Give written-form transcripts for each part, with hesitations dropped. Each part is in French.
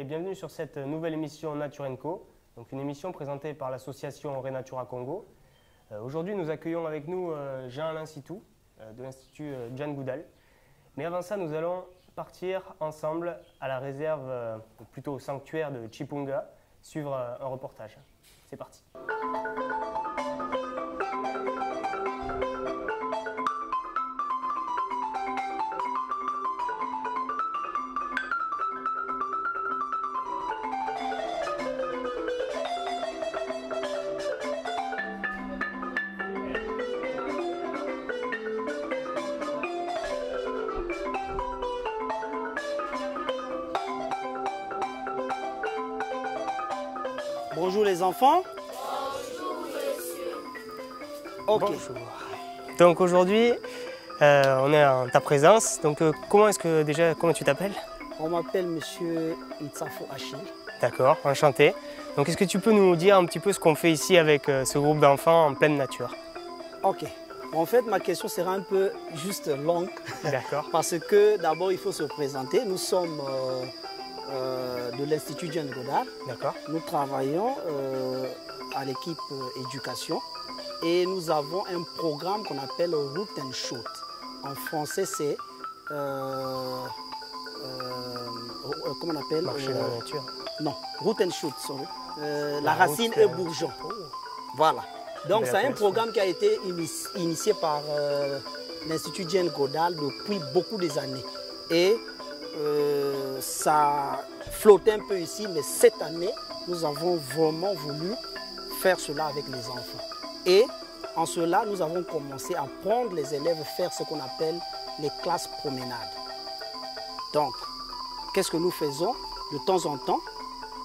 et bienvenue sur cette nouvelle émission Nature & Co, donc une émission présentée par l'association Renatura Congo. Aujourd'hui, nous accueillons avec nous Jean-Alain Sitou de l'Institut Jane Goodall. Mais avant ça, nous allons partir ensemble à la réserve, plutôt au sanctuaire de Chipunga, suivre un reportage. C'est parti. Bonjour les enfants. Bonjour monsieur. Ok. Bonjour. Donc aujourd'hui, on est en ta présence. Donc comment tu t'appelles? On m'appelle monsieur Itsafo Achille. D'accord, enchanté. Donc est-ce que tu peux nous dire un petit peu ce qu'on fait ici avec ce groupe d'enfants en pleine nature? Ok. En fait, ma question sera un peu juste longue. D'accord. Parce que d'abord, il faut se présenter. Nous sommes de l'Institut Jane Goodall. D'accord. Nous travaillons à l'équipe éducation et nous avons un programme qu'on appelle Root and Shoot. En français, c'est comment on appelle? Marcher dans la nature. Non, Root and Shoot, sorry. La racine et bourgeon. Voilà. Donc c'est un programme qui a été initié par l'Institut Jane Goodall depuis beaucoup d'années. Et ça flottait un peu ici, mais cette année, nous avons vraiment voulu faire cela avec les enfants. Et en cela, nous avons commencé à prendre les élèves faire ce qu'on appelle les classes promenades. Donc, qu'est-ce que nous faisons? De temps en temps,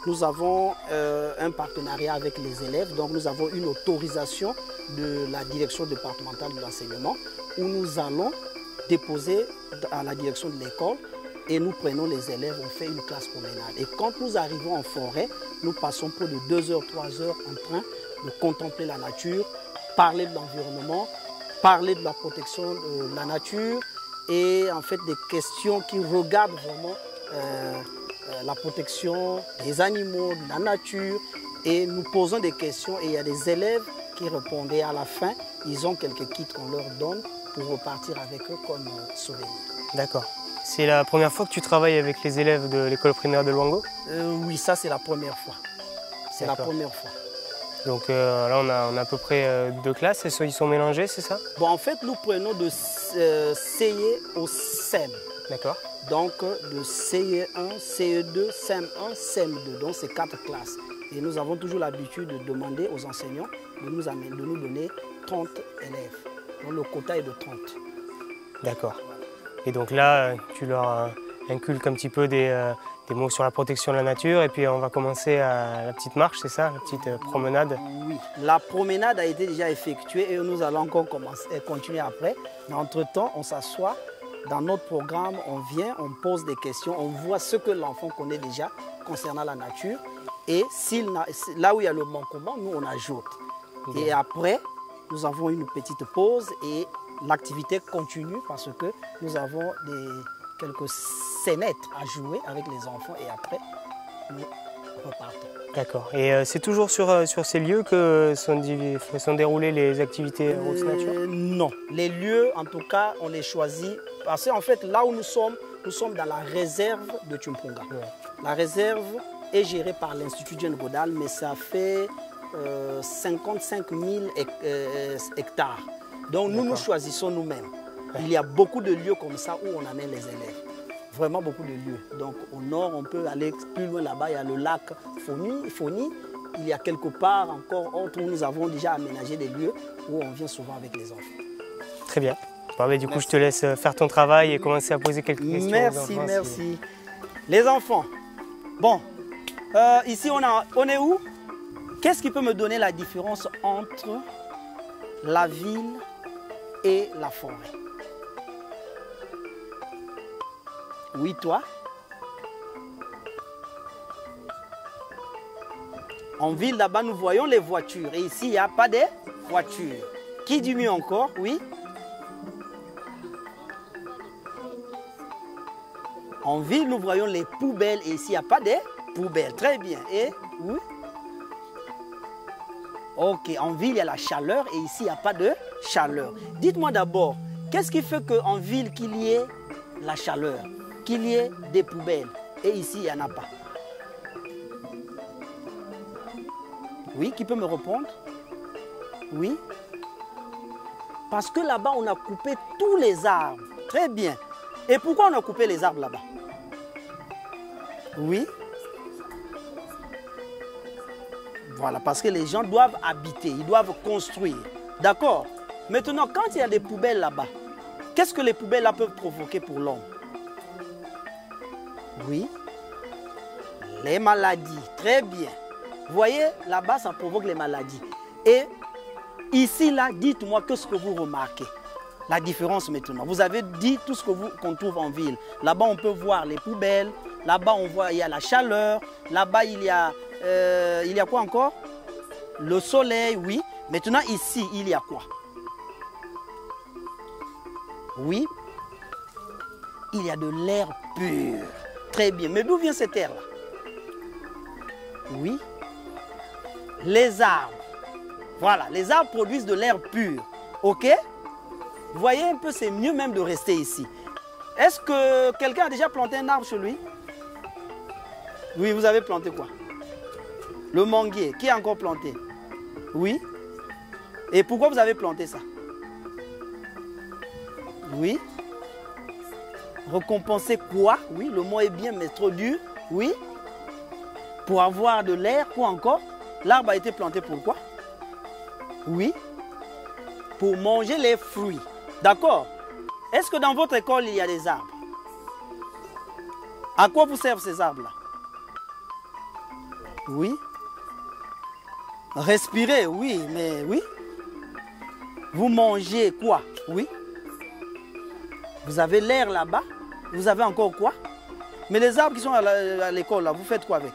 nous avons un partenariat avec les élèves. Donc, nous avons une autorisation de la direction départementale de l'enseignement où nous allons déposer à la direction de l'école. Et nous prenons les élèves, on fait une classe promenade. Et quand nous arrivons en forêt, nous passons près de 2 heures, 3 heures en train de contempler la nature, parler de l'environnement, parler de la protection de la nature et en fait des questions qui regardent vraiment la protection des animaux, de la nature. Et nous posons des questions et il y a des élèves qui répondaient à la fin. Ils ont quelques kits qu'on leur donne pour repartir avec eux comme souvenir. D'accord. C'est la première fois que tu travailles avec les élèves de l'école primaire de Luango? Oui, ça c'est la première fois. C'est la première fois. Donc là on a à peu près 2 classes, et ils sont mélangés, c'est ça? Bon, en fait, nous prenons de CE au SEM. D'accord. Donc de CE1, CE2, SEM1, SEM2. Donc c'est 4 classes. Et nous avons toujours l'habitude de demander aux enseignants de nous donner 30 élèves. Donc le quota est de 30. D'accord. Et donc là, tu leur inculques un petit peu des mots sur la protection de la nature, et puis on va commencer à la petite marche, c'est ça, la petite promenade? Oui, la promenade a été déjà effectuée et nous allons encore continuer après. Mais entre-temps, on s'assoit dans notre programme, on vient, on pose des questions, on voit ce que l'enfant connaît déjà concernant la nature. Et là où il y a le manquement, nous on ajoute. Okay. Et après, nous avons une petite pause et l'activité continue parce que nous avons quelques scénettes à jouer avec les enfants et après, nous repartons. D'accord. Et c'est toujours sur ces lieux que sont déroulées les activités Route Nature? Non. Les lieux, en tout cas, on les choisit parce qu'en fait, là où nous sommes dans la réserve de Chipunga. Ouais. La réserve est gérée par l'Institut Jane Goodall, mais ça fait 55 000 hectares. Donc nous choisissons nous-mêmes. Ouais. Il y a beaucoup de lieux comme ça où on amène les élèves. Vraiment beaucoup de lieux. Donc au nord, on peut aller plus loin là-bas, il y a le lac Foni. Il y a quelque part encore autre où nous avons déjà aménagé des lieux où on vient souvent avec les enfants. Très bien. Bon, mais du coup, je te laisse faire ton travail et commencer à poser quelques questions. Merci, aux enfants, merci. Les enfants, bon, ici on est où? Qu'est-ce qui peut me donner la différence entre la ville et la forêt? Oui, toi? En ville, là-bas, nous voyons les voitures. Et ici, il n'y a pas de voitures. Qui dit mieux encore? Oui? En ville, nous voyons les poubelles. Et ici, il n'y a pas de poubelles. Très bien. Et oui. Ok, en ville, il y a la chaleur et ici, il n'y a pas de chaleur. Dites-moi d'abord, qu'est-ce qui fait qu'en ville, qu'il y ait la chaleur, qu'il y ait des poubelles et ici, il n'y en a pas? Oui, qui peut me répondre? Oui. Parce que là-bas, on a coupé tous les arbres. Très bien. Et pourquoi on a coupé les arbres là-bas? Oui. Voilà, parce que les gens doivent habiter, ils doivent construire. D'accord? Maintenant, quand il y a des poubelles là-bas, qu'est-ce que les poubelles là peuvent provoquer pour l'homme? Oui. Les maladies. Très bien. Vous voyez, là-bas, ça provoque les maladies. Et ici, là, dites-moi qu'est-ce que vous remarquez. La différence maintenant. Vous avez dit tout ce qu'on trouve en ville. Là-bas, on peut voir les poubelles. Là-bas, on voit, il y a la chaleur. Là-bas, il y a quoi encore? Le soleil, oui. Maintenant, ici, il y a quoi? Oui. Il y a de l'air pur. Très bien. Mais d'où vient cet air-là? Oui. Les arbres. Voilà, les arbres produisent de l'air pur. OK? Vous voyez un peu, c'est mieux même de rester ici. Est-ce que quelqu'un a déjà planté un arbre chez lui? Oui, vous avez planté quoi? Le manguier. Qui a encore planté? Oui. Et pourquoi vous avez planté ça? Oui. Récompenser quoi? Oui, le mot est bien, mais trop dur. Oui. Pour avoir de l'air, quoi encore? L'arbre a été planté pourquoi? Oui. Pour manger les fruits. D'accord? Est-ce que dans votre école, il y a des arbres? À quoi vous servent ces arbres-là? Oui. Respirer, oui, mais oui. Vous mangez quoi? Oui. Vous avez l'air là-bas. Vous avez encore quoi? Mais les arbres qui sont à l'école, là, vous faites quoi avec?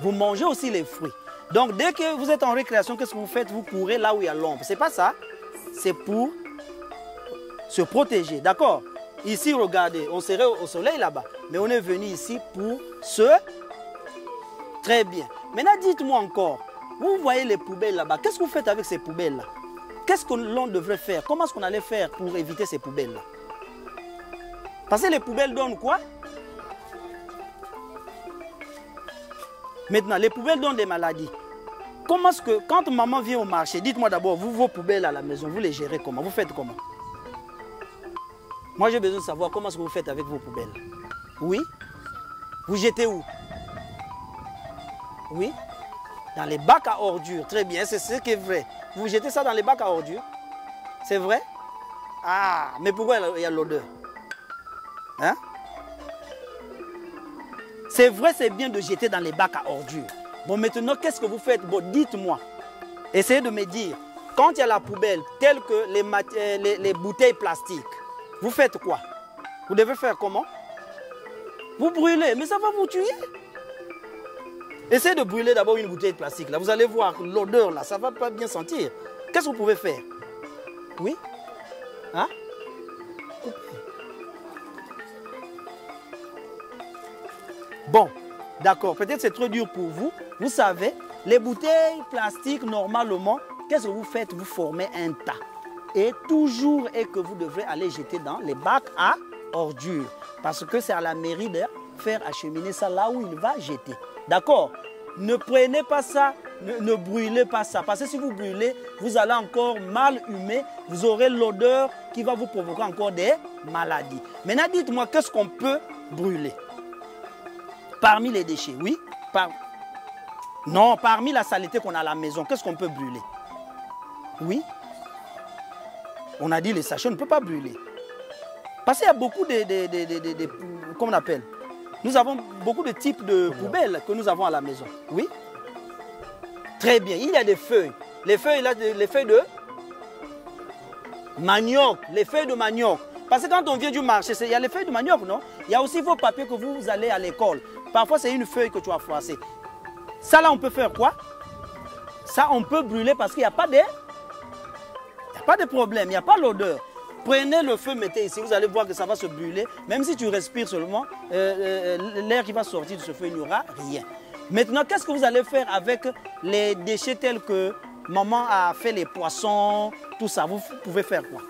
Vous mangez aussi les fruits. Donc, dès que vous êtes en récréation, qu'est-ce que vous faites? Vous courez là où il y a l'ombre. Ce n'est pas ça. C'est pour se protéger. D'accord? Ici, regardez, on serait au soleil là-bas. Mais on est venu ici pour se... Très bien. Maintenant, dites-moi encore. Vous voyez les poubelles là-bas. Qu'est-ce que vous faites avec ces poubelles-là? Qu'est-ce que l'on devrait faire? Comment est-ce qu'on allait faire pour éviter ces poubelles-là? Parce que les poubelles donnent quoi? Maintenant, les poubelles donnent des maladies. Comment est-ce que, quand maman vient au marché, dites-moi d'abord, vous, vos poubelles à la maison, vous les gérez comment? Vous faites comment? Moi, j'ai besoin de savoir comment est-ce que vous faites avec vos poubelles. Oui? Vous jetez où? Oui? Dans les bacs à ordures. Très bien, c'est ce qui est vrai. Vous jetez ça dans les bacs à ordures? C'est vrai? Ah, mais pourquoi il y a l'odeur? Hein? C'est vrai, c'est bien de jeter dans les bacs à ordures. Bon, maintenant, qu'est-ce que vous faites? Bon, dites-moi. Essayez de me dire. Quand il y a la poubelle, telle que les bouteilles plastiques, vous faites quoi? Vous devez faire comment? Vous brûlez, mais ça va vous tuer. Essayez de brûler d'abord une bouteille de plastique. Là, vous allez voir l'odeur, là, ça ne va pas bien sentir. Qu'est-ce que vous pouvez faire? Oui? Hein? Bon, d'accord, peut-être c'est trop dur pour vous. Vous savez, les bouteilles plastiques, normalement, qu'est-ce que vous faites? Vous formez un tas. Et toujours est que vous devrez aller jeter dans les bacs à ordures. Parce que c'est à la mairie de faire acheminer ça là où il va jeter. D'accord? Ne prenez pas ça, ne brûlez pas ça. Parce que si vous brûlez, vous allez encore mal humer. Vous aurez l'odeur qui va vous provoquer encore des maladies. Maintenant, dites-moi, qu'est-ce qu'on peut brûler? Parmi les déchets, oui. Non, parmi la saleté qu'on a à la maison, qu'est-ce qu'on peut brûler? Oui. On a dit les sachets, on ne peut pas brûler. Parce qu'il y a beaucoup comment on appelle? Nous avons beaucoup de types de poubelles que nous avons à la maison. Oui. Très bien. Il y a des feuilles. Les feuilles, là, les feuilles de manioc. Les feuilles de manioc. Parce que quand on vient du marché, il y a les feuilles de manioc, non? Il y a aussi vos papiers que vous allez à l'école. Parfois, c'est une feuille que tu as froissée. Ça, là, on peut faire quoi? Ça, on peut brûler parce qu'il n'y a pas de... Il n'y a pas de problème, il n'y a pas l'odeur. Prenez le feu, mettez ici, vous allez voir que ça va se brûler. Même si tu respires seulement, l'air qui va sortir de ce feu, il n'y aura rien. Maintenant, qu'est-ce que vous allez faire avec les déchets tels que maman a fait les poissons, tout ça? Vous pouvez faire quoi?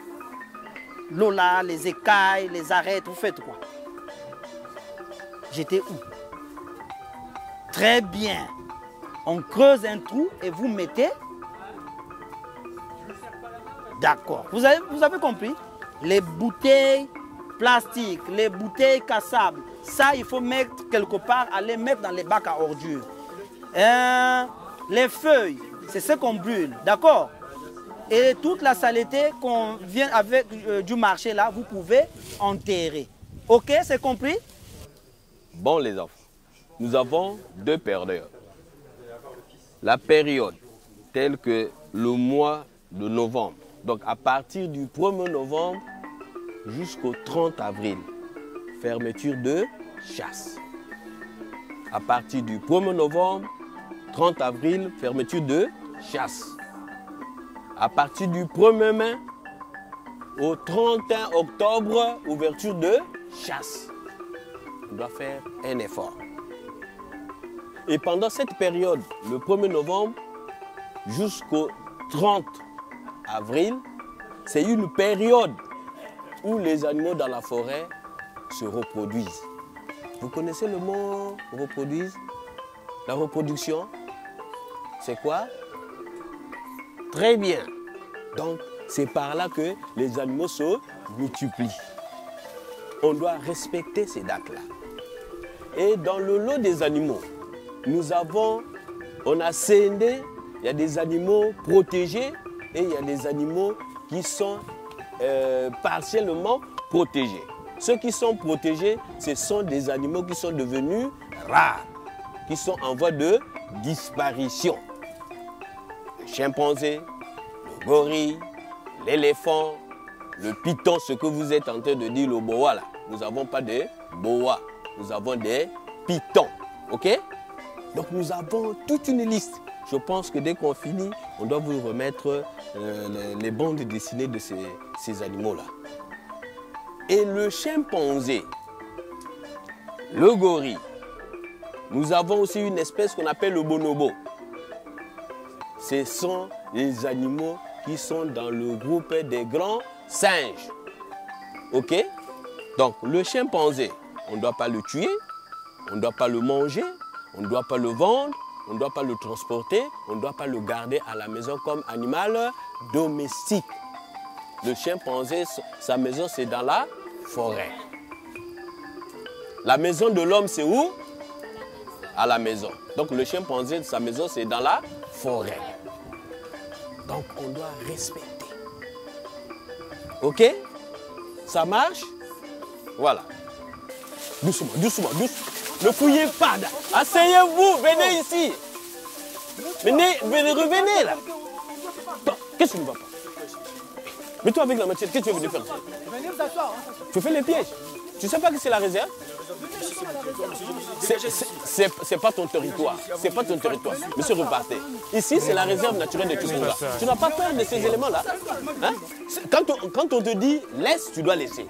L'eau là, les écailles, les arêtes, vous faites quoi? J'étais où? Très bien. On creuse un trou et vous mettez. D'accord. Vous avez compris? Les bouteilles plastiques, les bouteilles cassables, ça, il faut mettre quelque part, aller mettre dans les bacs à ordures. Les feuilles, c'est ce qu'on brûle, d'accord? Et toute la saleté qu'on vient avec du marché, là, vous pouvez enterrer. Ok, c'est compris? Bon, les enfants, nous avons deux périodes. La période telle que le mois de novembre, donc à partir du 1er novembre jusqu'au 30 avril, fermeture de chasse. À partir du 1er novembre, 30 avril, fermeture de chasse. À partir du 1er mai au 31 octobre, ouverture de chasse. On doit faire un effort. Et pendant cette période, le 1er novembre jusqu'au 30 avril, c'est une période où les animaux dans la forêt se reproduisent. Vous connaissez le mot reproduisent? La reproduction, c'est quoi? Très bien. Donc, c'est par là que les animaux se multiplient. On doit respecter ces dates-là. Et dans le lot des animaux, on a scindé, il y a des animaux protégés et il y a des animaux qui sont partiellement protégés. Ceux qui sont protégés, ce sont des animaux qui sont devenus rares, qui sont en voie de disparition. Le chimpanzé, le gorille, l'éléphant, le python, ce que vous êtes en train de dire, le boa là. Nous n'avons pas de boa, nous avons des pythons. Ok? Donc nous avons toute une liste. Je pense que dès qu'on finit, on doit vous remettre les bandes dessinées de ces animaux-là. Et le chimpanzé, le gorille, nous avons aussi une espèce qu'on appelle le bonobo. Ce sont les animaux qui sont dans le groupe des grands singes. Ok? Donc le chimpanzé, on ne doit pas le tuer, on ne doit pas le manger, on ne doit pas le vendre, on ne doit pas le transporter, on ne doit pas le garder à la maison comme animal domestique. Le chimpanzé, sa maison, c'est dans la forêt. La maison de l'homme, c'est où? À la maison. Donc le chimpanzé, sa maison, c'est dans la forêt. Donc on doit respecter. Ok? Ça marche? Voilà. Doucement, doucement, doucement. Ne fouillez pas. Asseyez-vous, venez ici. Venez, revenez là. Qu'est-ce que tu ne vas pas? Mais toi avec la machette, qu'est-ce que tu veux venir faire? Venez vous asseoir. Tu fais les pièges. Tu ne sais pas que c'est la réserve? C'est pas ton territoire. C'est pas ton territoire. Monsieur, repartez. Ici, c'est la réserve naturelle de Tusunga. Tu n'as pas peur de ces éléments-là? Hein? Quand on te dit laisse, tu dois laisser.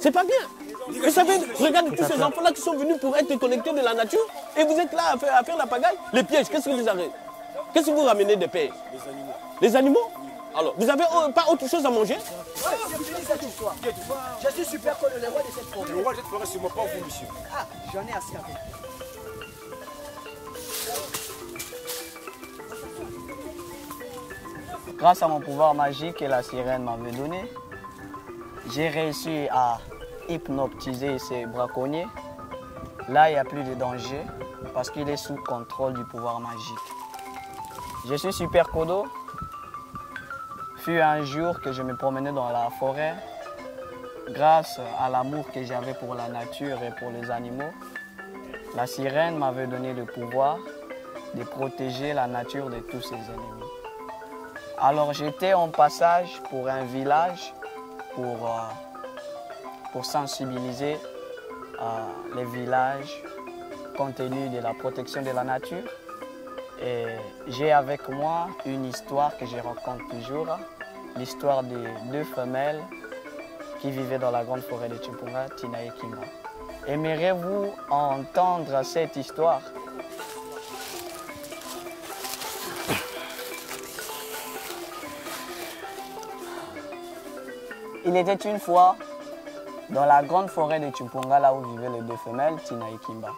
C'est pas bien. Vous savez, regardez tous ces enfants-là qui sont venus pour être connectés de la nature et vous êtes là à faire la pagaille. Les pièges, qu'est-ce que vous avez? Qu'est-ce que vous ramenez des pièges? Les animaux. Les animaux? Alors, vous n'avez pas autre chose à manger? Je suis super connu, le roi de cette forêt. Le roi de cette forêt, c'est moi, pas vous, monsieur. Ah, j'en ai assez avec. Grâce à mon pouvoir magique que la sirène m'avait donné, j'ai réussi à hypnotiser ces braconniers. Là, il n'y a plus de danger parce qu'il est sous contrôle du pouvoir magique. Je suis Super Kodo. Fut un jour que je me promenais dans la forêt. Grâce à l'amour que j'avais pour la nature et pour les animaux, la sirène m'avait donné le pouvoir de protéger la nature de tous ses ennemis. Alors j'étais en passage pour un village pour sensibiliser les villages compte tenu de la protection de la nature. Et j'ai avec moi une histoire que je raconte toujours, l'histoire des deux femelles qui vivait dans la grande forêt de Chimpunga, Tina et Kimba. Aimeriez-vous entendre cette histoire? Il était une fois dans la grande forêt de Chimpunga, là où vivaient les deux femelles, Tina et Kimba.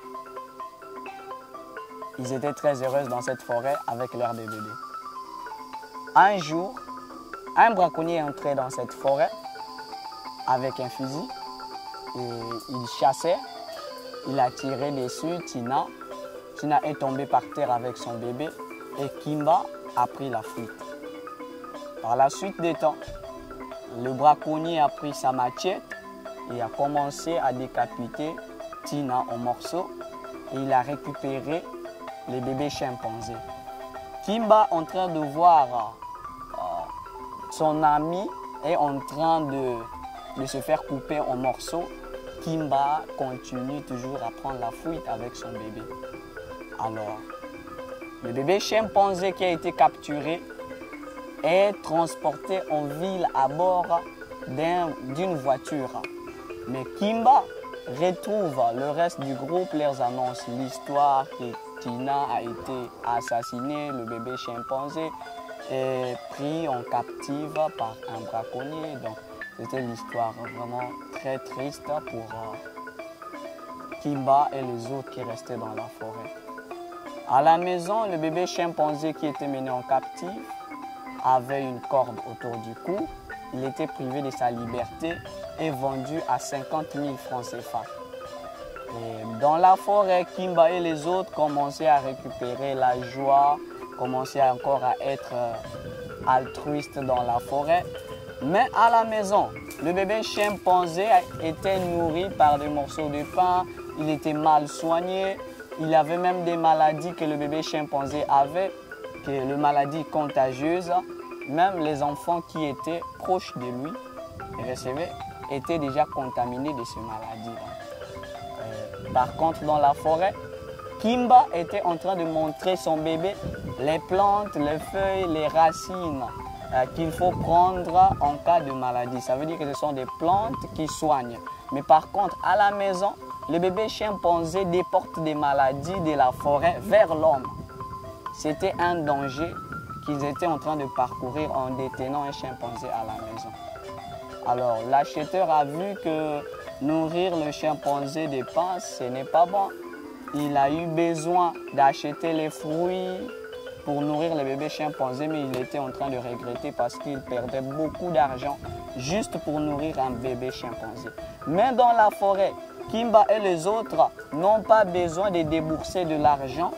Ils étaient très heureux dans cette forêt avec leurs deux bébés. Un jour, un braconnier est entré dans cette forêt avec un fusil et il chassait. Il a tiré dessus Tina. Tina est tombée par terre avec son bébé et Kimba a pris la fuite. Par la suite des temps, le braconnier a pris sa machette et a commencé à décapiter Tina en morceaux et il a récupéré les bébés chimpanzés. Kimba, en train de voir son ami est en train de se faire couper en morceaux, Kimba continue toujours à prendre la fuite avec son bébé. Alors, le bébé chimpanzé qui a été capturé est transporté en ville à bord d'une voiture. Mais Kimba retrouve le reste du groupe, leur annonce l'histoire que Tina a été assassinée, le bébé chimpanzé est pris en captive par un braconnier. Donc c'était l'histoire vraiment très triste pour Kimba et les autres qui restaient dans la forêt. À la maison, le bébé chimpanzé qui était mené en captif avait une corde autour du cou. Il était privé de sa liberté et vendu à 50 000 francs CFA. Et dans la forêt, Kimba et les autres commençaient à récupérer la joie, commençaient encore à être altruistes dans la forêt. Mais à la maison, le bébé chimpanzé était nourri par des morceaux de pain, il était mal soigné, il avait même des maladies que le bébé chimpanzé avait, que les maladies contagieuses. Même les enfants qui étaient proches de lui et recevaient étaient déjà contaminés de ces maladies. Par contre, dans la forêt, Kimba était en train de montrer son bébé les plantes, les feuilles, les racines qu'il faut prendre en cas de maladie. Ça veut dire que ce sont des plantes qui soignent. Mais par contre, à la maison, le bébé chimpanzé déporte des maladies de la forêt vers l'homme. C'était un danger qu'ils étaient en train de parcourir en détenant un chimpanzé à la maison. Alors, l'acheteur a vu que nourrir le chimpanzé de pain, ce n'est pas bon. Il a eu besoin d'acheter les fruits pour nourrir le bébé chimpanzé, mais il était en train de regretter parce qu'il perdait beaucoup d'argent juste pour nourrir un bébé chimpanzé. Mais dans la forêt, Kimba et les autres n'ont pas besoin de débourser de l'argent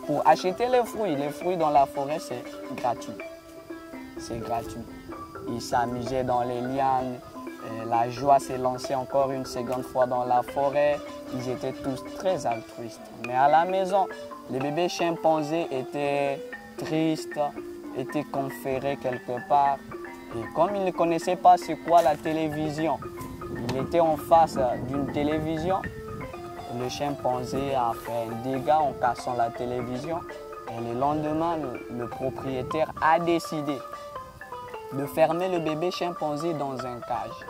pour acheter les fruits. Les fruits dans la forêt, c'est gratuit. C'est gratuit. Ils s'amusaient dans les lianes. La joie s'est lancée encore une seconde fois dans la forêt. Ils étaient tous très altruistes. Mais à la maison, le bébé chimpanzé était triste, était conféré quelque part. Et comme il ne connaissait pas c'est quoi la télévision, il était en face d'une télévision. Le chimpanzé a fait un dégât en cassant la télévision. Et le lendemain, le propriétaire a décidé de fermer le bébé chimpanzé dans un cage.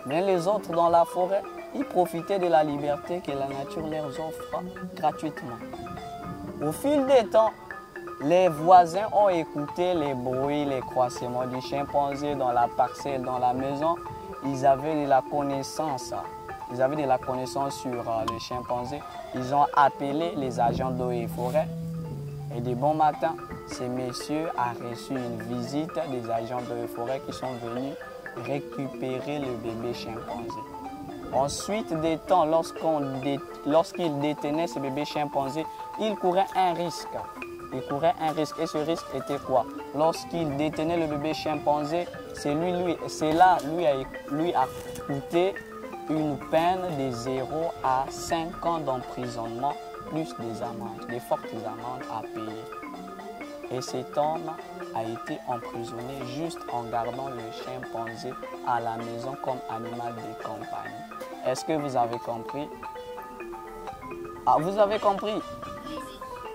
Mais les autres dans la forêt, ils profitaient de la liberté que la nature leur offre gratuitement. Au fil des temps, les voisins ont écouté les bruits, les croissements du chimpanzé dans la parcelle, dans la maison. Ils avaient de la connaissance. Ils avaient de la connaissance sur le chimpanzé. Ils ont appelé les agents d'eau et forêt. Et de bon matin, ces messieurs ont reçu une visite des agents d'eau et forêt qui sont venus récupérer le bébé chimpanzé. Ensuite des temps, lorsqu'ils détenaient ce bébé chimpanzé, ils couraient un risque. Ils couraient un risque. Et ce risque était quoi? Lorsqu'ils détenaient le bébé chimpanzé, cela lui a coûté une peine de 0 à 5 ans d'emprisonnement, plus des amendes, des fortes amendes à payer. Et cet homme a été emprisonné juste en gardant le chimpanzé à la maison comme animal de compagnie. Est-ce que vous avez compris? Ah, vous avez compris?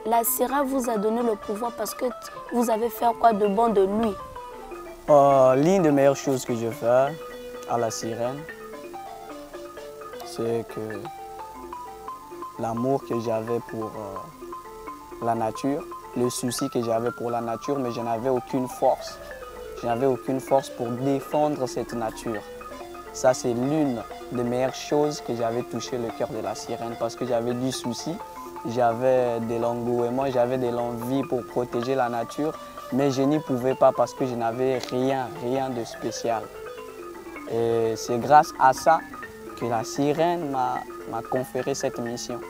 La Sierra vous a donné le pouvoir parce que vous avez fait quoi de bon de lui? L'une des meilleures choses que je fais, à la sirène, c'est que l'amour que j'avais pour la nature, le souci que j'avais pour la nature, mais je n'avais aucune force. Je n'avais aucune force pour défendre cette nature. Ça, c'est l'une des meilleures choses que j'avais touché le cœur de la sirène parce que j'avais du souci, j'avais de l'engouement, j'avais de l'envie pour protéger la nature, mais je n'y pouvais pas parce que je n'avais rien de spécial. Et c'est grâce à ça que la sirène m'a conféré cette mission.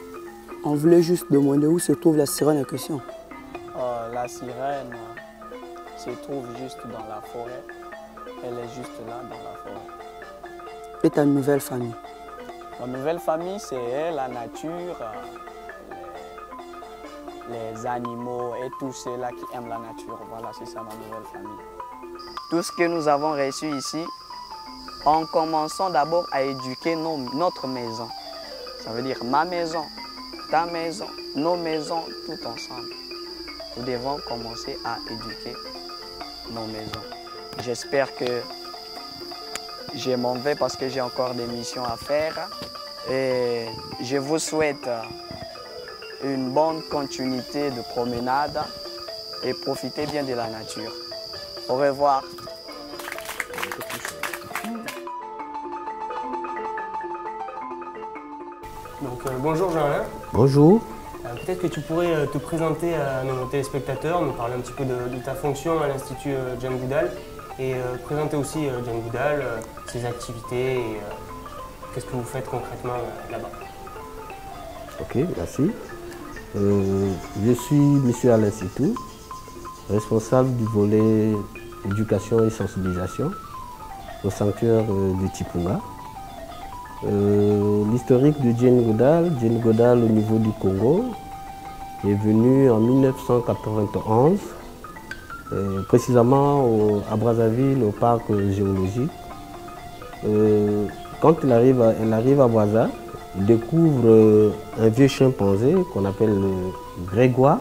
On voulait juste demander où se trouve la sirène en question. La sirène se trouve juste dans la forêt. Elle est juste là dans la forêt. Et ta nouvelle famille? Ma nouvelle famille, c'est la nature, les animaux et tous ceux-là qui aiment la nature. Voilà, c'est ça ma nouvelle famille. Tout ce que nous avons reçu ici, en commençant d'abord à éduquer notre maison. Ça veut dire ma maison, ta maison, nos maisons, tout ensemble. Nous devons commencer à éduquer nos maisons. J'espère que je m'en vais parce que j'ai encore des missions à faire. Et je vous souhaite une bonne continuité de promenade et profitez bien de la nature. Au revoir. Donc, bonjour Jean-Alain. Bonjour. Peut-être que tu pourrais te présenter à nos téléspectateurs, nous parler un petit peu de ta fonction à l'Institut Jane Goodall et présenter aussi Jane Goodall, ses activités et qu'est-ce que vous faites concrètement là-bas. Ok, merci. Je suis monsieur à l'Institut, responsable du volet éducation et sensibilisation au sanctuaire de Tipunga. L'historique de Jane Goodall au niveau du Congo est venu en 1991, précisément à Brazzaville, au parc géologique. Quand elle arrive à Brazza, il découvre un vieux chimpanzé qu'on appelle le Grégoire,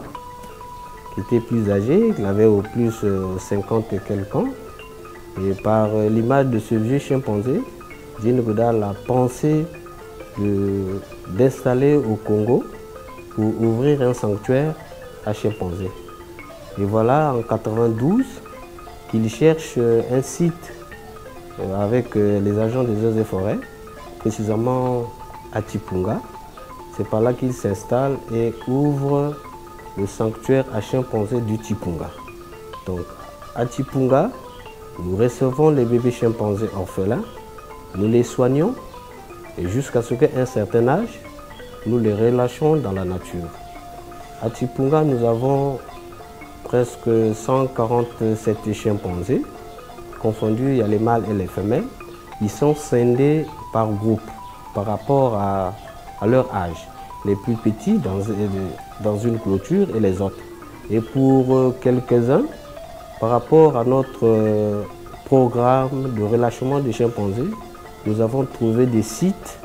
qui était plus âgé, il avait au plus 50 et quelques ans. Et par l'image de ce vieux chimpanzé, Jane Goodall a pensé d'installer au Congo pour ouvrir un sanctuaire à chimpanzés. Et voilà, en 1992, qu'il cherche un site avec les agents des eaux et forêts, précisément à Tipunga. C'est par là qu'il s'installe et ouvre le sanctuaire à chimpanzés du Tipunga. Donc, à Tipunga, nous recevons les bébés chimpanzés orphelins, nous les soignons et jusqu'à ce qu'à un certain âge, nous les relâchons dans la nature. À Tipunga, nous avons presque 147 chimpanzés confondus, il y a les mâles et les femelles. Ils sont scindés par groupe par rapport à leur âge. Les plus petits dans une clôture et les autres. Et pour quelques-uns, par rapport à notre programme de relâchement des chimpanzés, nous avons trouvé des sites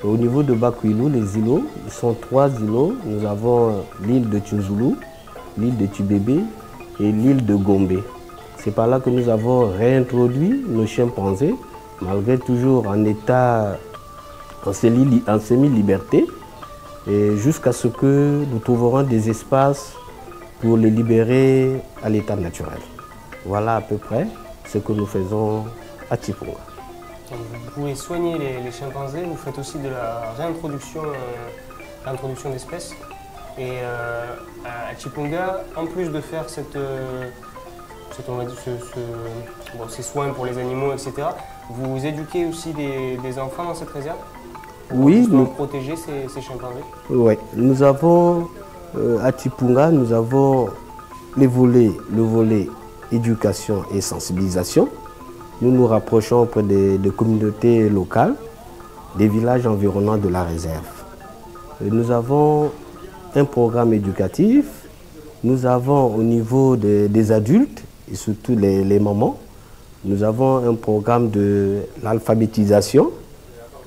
au niveau de Bakuilou, les îlots. Ils sont 3 îlots. Nous avons l'île de Tchunzulu, l'île de Tubébé et l'île de Gombe. C'est par là que nous avons réintroduit nos chimpanzés, malgré toujours en état en semi-liberté, et jusqu'à ce que nous trouverons des espaces pour les libérer à l'état naturel. Voilà à peu près ce que nous faisons à Tipunga. Vous pouvez soigner les chimpanzés, vous faites aussi de la réintroduction d'espèces. Et à Tipunga, en plus de faire ces soins pour les animaux, etc., vous éduquez aussi des enfants dans cette réserve? Oui. Pour protéger ces chimpanzés? Oui, nous avons à Tipunga, nous avons le volet éducation et sensibilisation. Nous nous rapprochons auprès des communautés locales, des villages environnants de la réserve. Et nous avons un programme éducatif. Nous avons au niveau des adultes, et surtout les mamans, nous avons un programme de l'alphabétisation,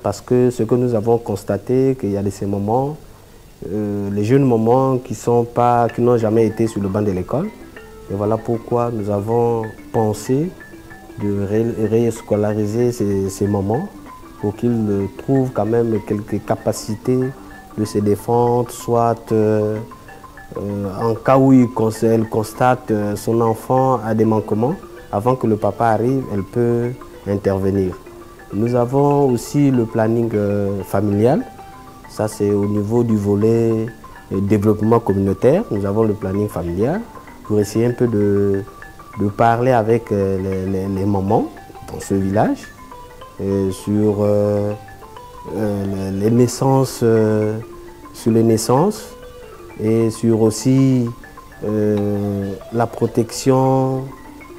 parce que ce que nous avons constaté, qu'il y a de ces moments, les jeunes mamans qui n'ont jamais été sur le banc de l'école. Et voilà pourquoi nous avons pensé de réscolariser ces mamans pour qu'ils trouvent quand même quelques capacités de se défendre, soit en cas où elle constate son enfant a des manquements, avant que le papa arrive, elle peut intervenir. Nous avons aussi le planning familial, ça c'est au niveau du volet développement communautaire. Nous avons le planning familial pour essayer un peu de parler avec les mamans dans ce village sur les naissances, et sur aussi la protection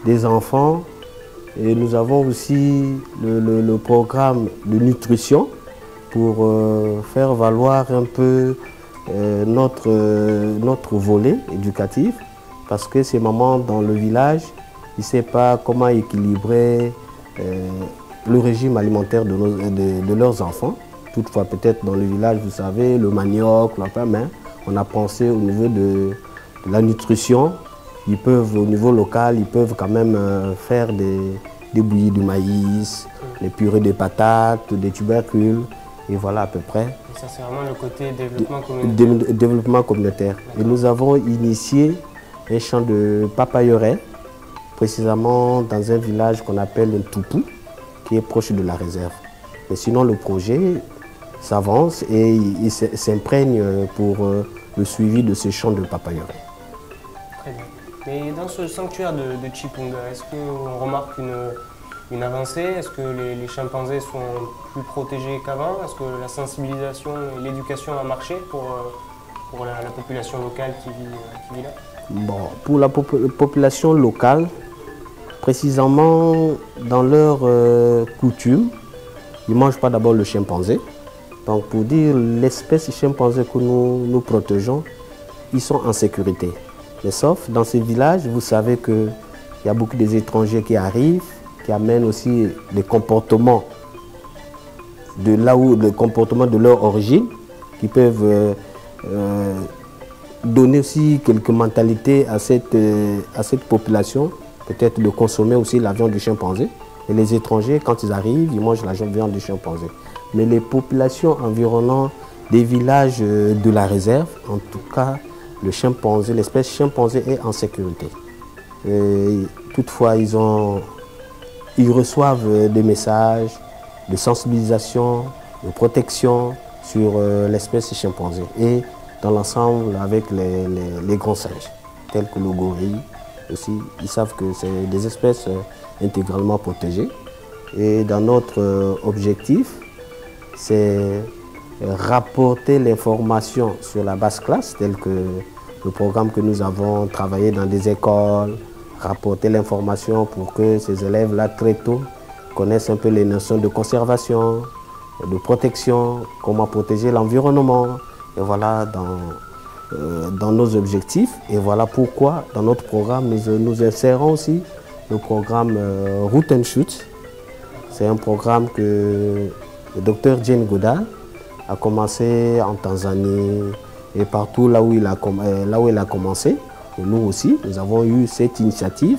des enfants. Et nous avons aussi le programme de nutrition pour faire valoir un peu notre volet éducatif, parce que ces mamans dans le village, ils ne savent pas comment équilibrer le régime alimentaire de leurs enfants. Toutefois, peut-être dans le village, vous savez, le manioc, la pomme, on a pensé au niveau de la nutrition. Ils peuvent, au niveau local, ils peuvent quand même faire des bouillies de maïs, des purées de patates, des tubercules, et voilà à peu près. Et ça, c'est vraiment le côté développement communautaire. Développement communautaire. Et nous avons initié un champ de papayeraies, précisément dans un village qu'on appelle un Toupou, qui est proche de la réserve. Mais sinon, le projet s'avance et il s'imprègne pour le suivi de ce champ de papayeraies. Très bien. Mais dans ce sanctuaire de Chipunga, est-ce qu'on remarque une avancée? Est-ce que les chimpanzés sont plus protégés qu'avant? Est-ce que la sensibilisation et l'éducation a marché pour la population locale qui vit là? Bon, pour la population locale, précisément dans leurs coutumes, ils ne mangent pas d'abord le chimpanzé. Donc pour dire l'espèce chimpanzé que nous protégeons, ils sont en sécurité. Mais sauf dans ces villages, vous savez qu'il y a beaucoup d'étrangers qui arrivent, qui amènent aussi des comportements de leur origine, qui peuvent donner aussi quelques mentalités à cette population, peut-être de consommer aussi la viande du chimpanzé. Et les étrangers, quand ils arrivent, ils mangent la viande du chimpanzé. Mais les populations environnant des villages de la réserve, en tout cas, le chimpanzé, l'espèce chimpanzé est en sécurité. Et toutefois, ils reçoivent des messages de sensibilisation, de protection sur l'espèce chimpanzé. Et dans l'ensemble, avec les grands singes, tels que le gorille aussi, ils savent que c'est des espèces intégralement protégées. Et dans notre objectif, c'est rapporter l'information sur la basse classe, tel que le programme que nous avons travaillé dans des écoles, rapporter l'information pour que ces élèves-là, très tôt, connaissent un peu les notions de conservation, de protection, comment protéger l'environnement. Et voilà dans nos objectifs. Et voilà pourquoi, dans notre programme, nous insérons aussi le programme Root and Shoot. C'est un programme que le docteur Jane Goodall a commencé en Tanzanie et partout là où il a commencé. Et nous aussi, nous avons eu cette initiative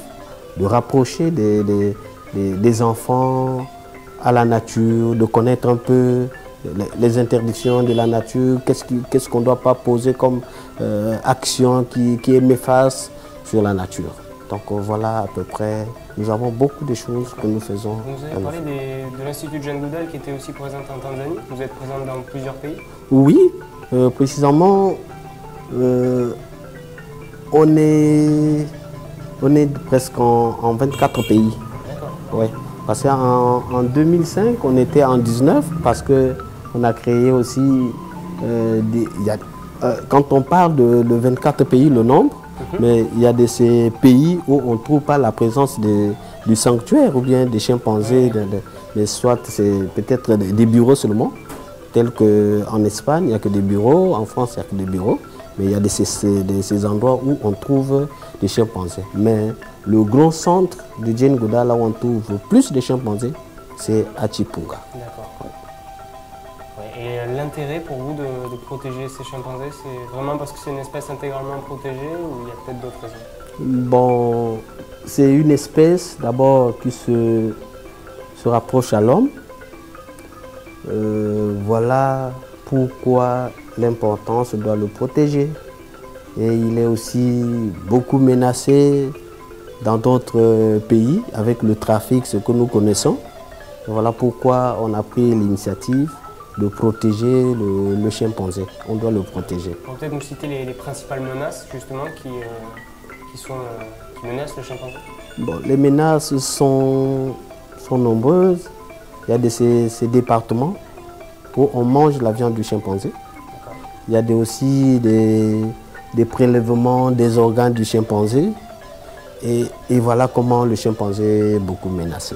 de rapprocher des enfants à la nature, de connaître un peu les interdictions de la nature, qu'est-ce qu'on ne doit pas poser comme action qui est méfaste sur la nature. Donc voilà à peu près, nous avons beaucoup de choses que nous faisons. Vous avez parlé de l'Institut Jane Goodall qui était aussi présent en Tanzanie. Vous êtes présent dans plusieurs pays? Oui, précisément, on est presque en 24 pays. D'accord. Ouais. Parce qu'en 2005, on était en 19 parce qu'on a créé aussi, quand on parle de 24 pays, le nombre, mais il y a de ces pays où on ne trouve pas la présence du sanctuaire ou bien des chimpanzés, mais soit c'est peut-être des bureaux seulement, tels qu'en Espagne, il n'y a que des bureaux, en France, il n'y a que des bureaux, mais il y a ces endroits où on trouve des chimpanzés. Mais le grand centre de Jane Goodall, là où on trouve plus de chimpanzés, c'est à Chipunga. D'accord. Ouais. Et l'intérêt pour vous de protéger ces chimpanzés, c'est vraiment parce que c'est une espèce intégralement protégée ou il y a peut-être d'autres raisons? Bon, c'est une espèce d'abord qui se rapproche à l'homme. Voilà pourquoi l'importance doit le protéger. Et il est aussi beaucoup menacé dans d'autres pays avec le trafic, ce que nous connaissons. Voilà pourquoi on a pris l'initiative de protéger le chimpanzé. On doit le protéger. Vous pouvez peut-être nous citer les principales menaces justement qui menacent le chimpanzé? Bon, les menaces sont nombreuses. Il y a ces départements où on mange la viande du chimpanzé. Il y a aussi des prélèvements des organes du chimpanzé. Et voilà comment le chimpanzé est beaucoup menacé.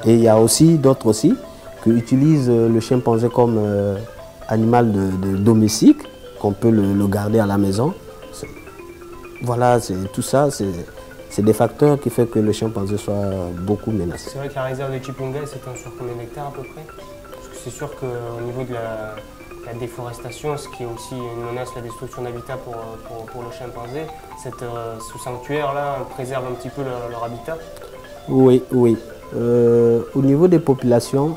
Et il y a aussi d'autres aussi qui utilisent le chimpanzé comme animal de domestique, qu'on peut le garder à la maison. Voilà, tout ça, c'est des facteurs qui font que le chimpanzé soit beaucoup menacé. C'est vrai que la réserve de Chipunga s'étend sur combien d'hectares à peu près? Parce que c'est sûr qu'au niveau de la déforestation, ce qui est aussi une menace, la destruction d'habitat pour le chimpanzé, ce sanctuaire-là préserve un petit peu leur habitat? Oui, oui. Au niveau des populations,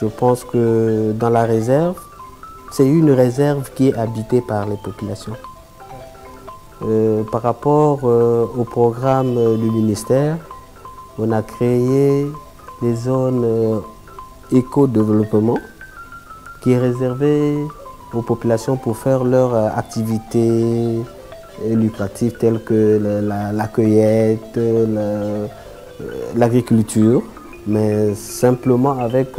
je pense que dans la réserve, c'est une réserve qui est habitée par les populations. Par rapport au programme du ministère, on a créé des zones éco-développement qui est réservée aux populations pour faire leurs activités lucratives telles que la cueillette, l'agriculture. Mais simplement avec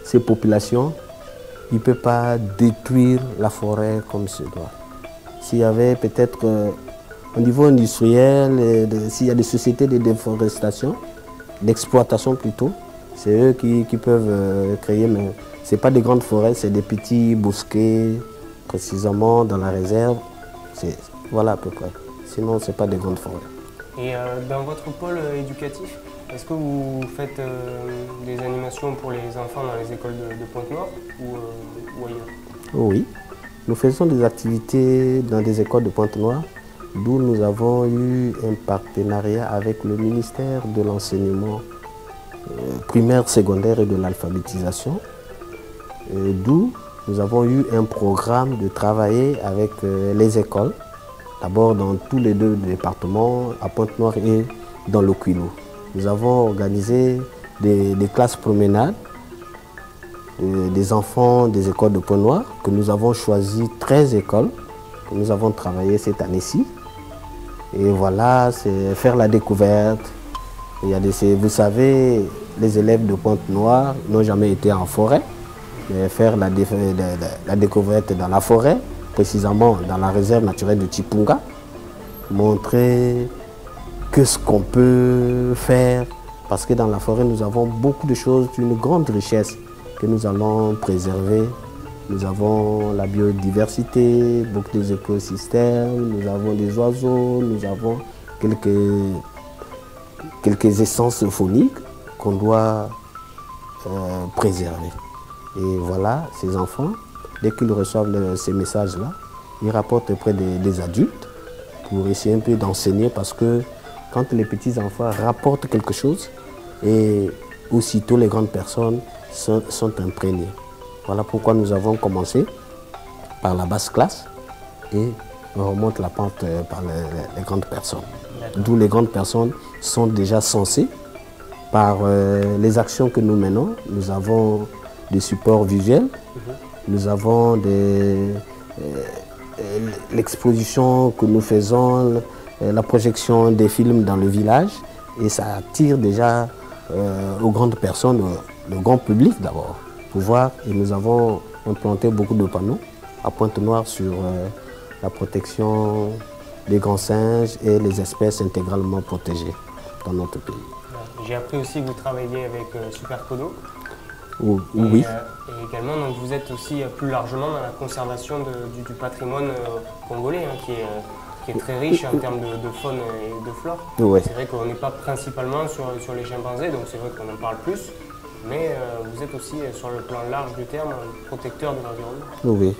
ces populations, il ne peut pas détruire la forêt comme se doit. S'il y avait peut-être au niveau industriel, s'il y a des sociétés de déforestation, d'exploitation plutôt, c'est eux qui peuvent créer, mais ce n'est pas des grandes forêts, c'est des petits bosquets, précisément dans la réserve. Voilà à peu près. Sinon, ce n'est pas des grandes forêts. Et dans votre pôle éducatif, est-ce que vous faites des animations pour les enfants dans les écoles de Pointe-Noire ou ailleurs? Oui, nous faisons des activités dans des écoles de Pointe-Noire, d'où nous avons eu un partenariat avec le ministère de l'enseignement primaire, secondaire et de l'alphabétisation, d'où nous avons eu un programme de travailler avec les écoles, d'abord dans tous les deux départements, à Pointe-Noire et dans le Quilou. Nous avons organisé des classes promenades des enfants des écoles de Pointe-Noire, que nous avons choisi 13 écoles, que nous avons travaillé cette année-ci. Et voilà, c'est faire la découverte. Vous savez, les élèves de Pointe-Noire n'ont jamais été en forêt, mais faire la découverte dans la forêt, précisément dans la réserve naturelle de Chipunga, montrer ce qu'on peut faire, parce que dans la forêt, nous avons beaucoup de choses, une grande richesse que nous allons préserver. Nous avons la biodiversité, beaucoup d'écosystèmes, nous avons des oiseaux, nous avons quelques essences phoniques qu'on doit préserver. Et voilà, ces enfants, dès qu'ils reçoivent ces messages-là, ils rapportent auprès des adultes pour essayer un peu d'enseigner, parce que quand les petits-enfants rapportent quelque chose, et aussitôt les grandes personnes sont imprégnées. Voilà pourquoi nous avons commencé par la basse classe et on remonte la pente par les grandes personnes. D'où les grandes personnes sont déjà censées, par les actions que nous menons, nous avons des supports visuels, nous avons l'exposition que nous faisons, la projection des films dans le village, et ça attire déjà aux grandes personnes, le grand public d'abord, pour voir. Et nous avons implanté beaucoup de panneaux à Pointe-Noire sur la protection des grands singes et les espèces intégralement protégées dans notre pays. J'ai appris aussi que vous travaillez avec Super Kodo. Oui. Et également, donc, vous êtes aussi plus largement dans la conservation du patrimoine congolais, hein, qui est très riche en termes de faune et de flore. Oui. C'est vrai qu'on n'est pas principalement sur les chimpanzés, donc c'est vrai qu'on en parle plus, mais vous êtes aussi sur le plan large du terme, protecteur de l'environnement. Oui.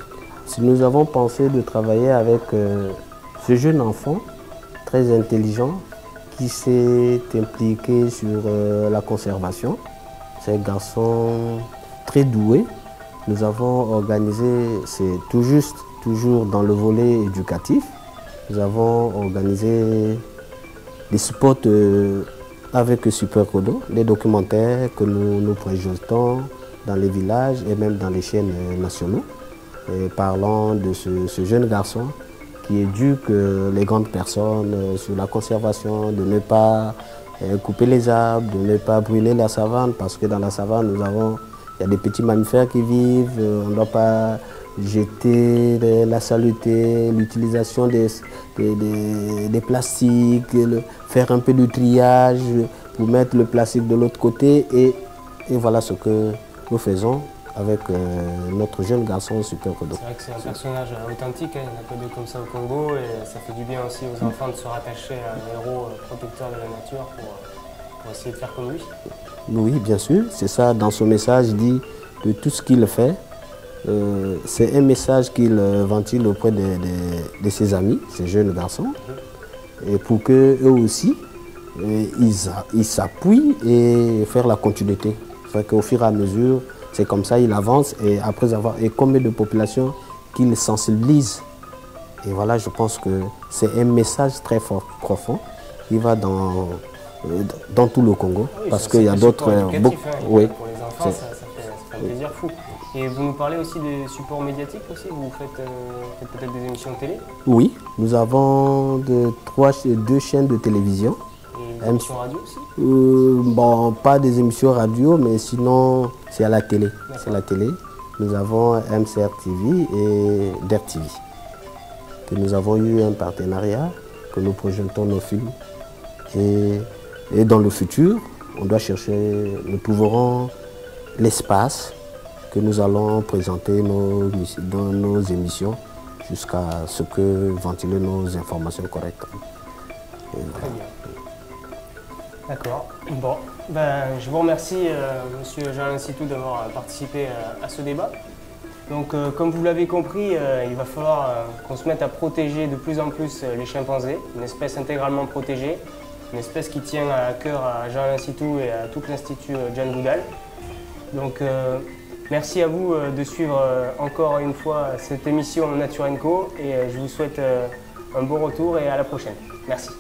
Si nous avons pensé de travailler avec ce jeune enfant très intelligent, qui s'est impliqué sur la conservation. C'est un garçon très doué. Nous avons organisé, c'est tout juste, toujours dans le volet éducatif, nous avons organisé des spots avec Super Kodo, les documentaires que nous projetons dans les villages et même dans les chaînes nationaux, et parlant de ce jeune garçon qui éduque les grandes personnes sur la conservation, de ne pas couper les arbres, de ne pas brûler la savane, parce que dans la savane, il y a des petits mammifères qui vivent, on ne doit pas jeter la saleté, l'utilisation des plastiques, faire un peu de triage pour mettre le plastique de l'autre côté. Et voilà ce que nous faisons avec notre jeune garçon Super Kodo. C'est vrai que c'est un personnage authentique, hein. Il n'y en a pas deux comme ça au Congo et ça fait du bien aussi aux enfants de se rattacher à un héros protecteur de la nature pour essayer de faire comme lui. Oui, bien sûr, c'est ça. Dans son message, il dit de tout ce qu'il fait. C'est un message qu'il ventile auprès de ses amis, ces jeunes garçons, et pour qu'eux aussi, ils s'appuient et faire la continuité. C'est qu'au fur et à mesure, c'est comme ça, il avance et après avoir combien de populations qu'il sensibilise. Et voilà, je pense que c'est un message très fort, profond, qui va dans tout le Congo, Oui, parce qu'il y a d'autres... Oui, pour les enfants, ça fait un plaisir fou. Et vous nous parlez aussi des supports médiatiques aussi, vous faites peut-être des émissions de télé? Oui, nous avons deux chaînes de télévision. Et des émissions radio aussi? Bon, pas des émissions radio, mais sinon c'est à la télé. C'est la télé. Nous avons MCR TV et DER TV. Que nous avons eu un partenariat, que nous projetons nos films. Et dans le futur, on doit chercher, nous trouverons l'espace que nous allons présenter dans nos émissions jusqu'à ce que ventiler nos informations correctement. Très bien. D'accord. Bon, je vous remercie, Monsieur Jean Lincitou, d'avoir participé à ce débat. Donc, comme vous l'avez compris, il va falloir qu'on se mette à protéger de plus en plus les chimpanzés, une espèce intégralement protégée, une espèce qui tient à cœur à Jean Lincitou et à tout l'Institut Jane Goodall. Donc, merci à vous de suivre encore une fois cette émission Nature & Co et je vous souhaite un bon retour et à la prochaine. Merci.